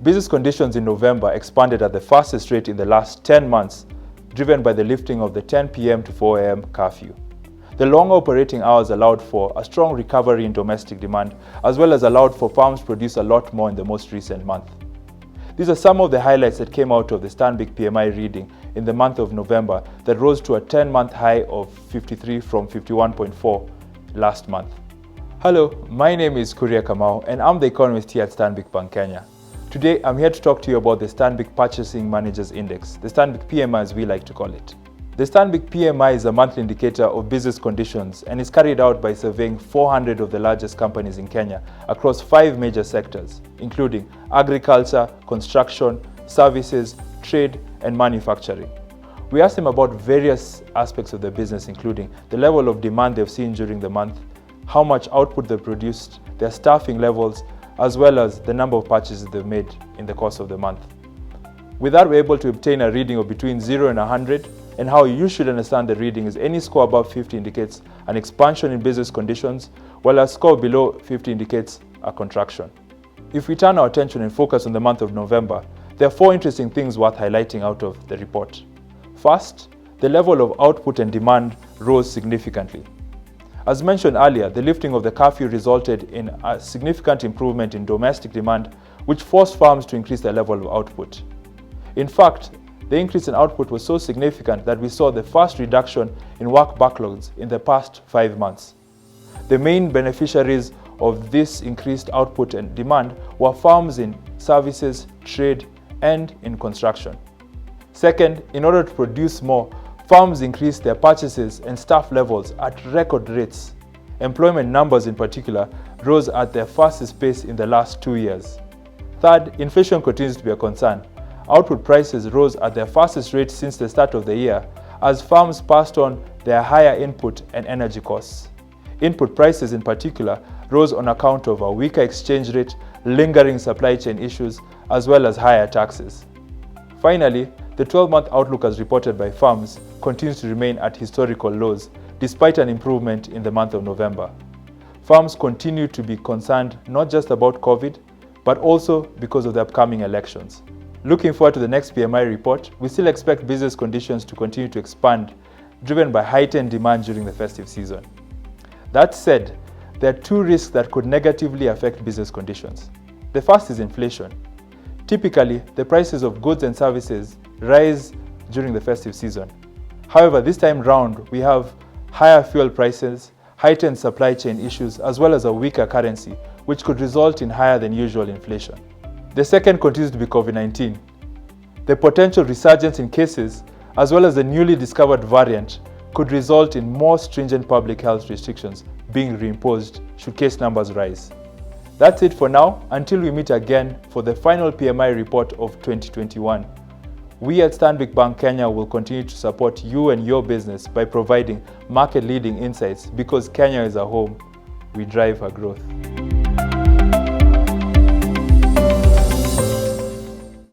Business conditions in November expanded at the fastest rate in the last 10 months, driven by the lifting of the 10 p.m. to 4 a.m. curfew. The long operating hours allowed for a strong recovery in domestic demand, as well as allowed for farms to produce a lot more in the most recent month. These are some of the highlights that came out of the Stanbic PMI reading in the month of November that rose to a 10-month high of 53 from 51.4 last month. Hello, my name is Kuria Kamau and I'm the economist here at Stanbic Bank Kenya. Today, I'm here to talk to you about the Stanbic Purchasing Managers Index, the Stanbic PMI as we like to call it. The Stanbic PMI is a monthly indicator of business conditions and is carried out by surveying 400 of the largest companies in Kenya across 5 major sectors, including agriculture, construction, services, trade, and manufacturing. We asked them about various aspects of their business, including the level of demand they've seen during the month, how much output they've produced, their staffing levels, as well as the number of purchases they've made in the course of the month. With that, we're able to obtain a reading of between 0 and 100, and how you should understand the reading is any score above 50 indicates an expansion in business conditions, while a score below 50 indicates a contraction. If we turn our attention and focus on the month of November, there are 4 interesting things worth highlighting out of the report. First, the level of output and demand rose significantly. As mentioned earlier, the lifting of the curfew resulted in a significant improvement in domestic demand, which forced farms to increase their level of output. In fact, the increase in output was so significant that we saw the first reduction in work backlogs in the past 5 months. The main beneficiaries of this increased output and demand were farms in services, trade, and in construction. Second, in order to produce more, farms increased their purchases and staff levels at record rates. Employment numbers in particular rose at their fastest pace in the last 2 years. Third, inflation continues to be a concern. Output prices rose at their fastest rate since the start of the year as farms passed on their higher input and energy costs. Input prices in particular rose on account of a weaker exchange rate, lingering supply chain issues, as well as higher taxes. Finally, the 12-month outlook as reported by farms continues to remain at historical lows despite an improvement in the month of November. Farms continue to be concerned not just about COVID, but also because of the upcoming elections. Looking forward to the next PMI report, we still expect business conditions to continue to expand, driven by heightened demand during the festive season. That said, there are 2 risks that could negatively affect business conditions. The first is inflation. Typically, the prices of goods and services rise during the festive season. However, this time round, we have higher fuel prices, heightened supply chain issues, as well as a weaker currency, which could result in higher than usual inflation. The second continues to be COVID-19. The potential resurgence in cases, as well as the newly discovered variant, could result in more stringent public health restrictions being reimposed should case numbers rise. That's it for now, until we meet again for the final PMI report of 2021. We at Stanbic Bank Kenya will continue to support you and your business by providing market-leading insights because Kenya is our home. We drive our growth.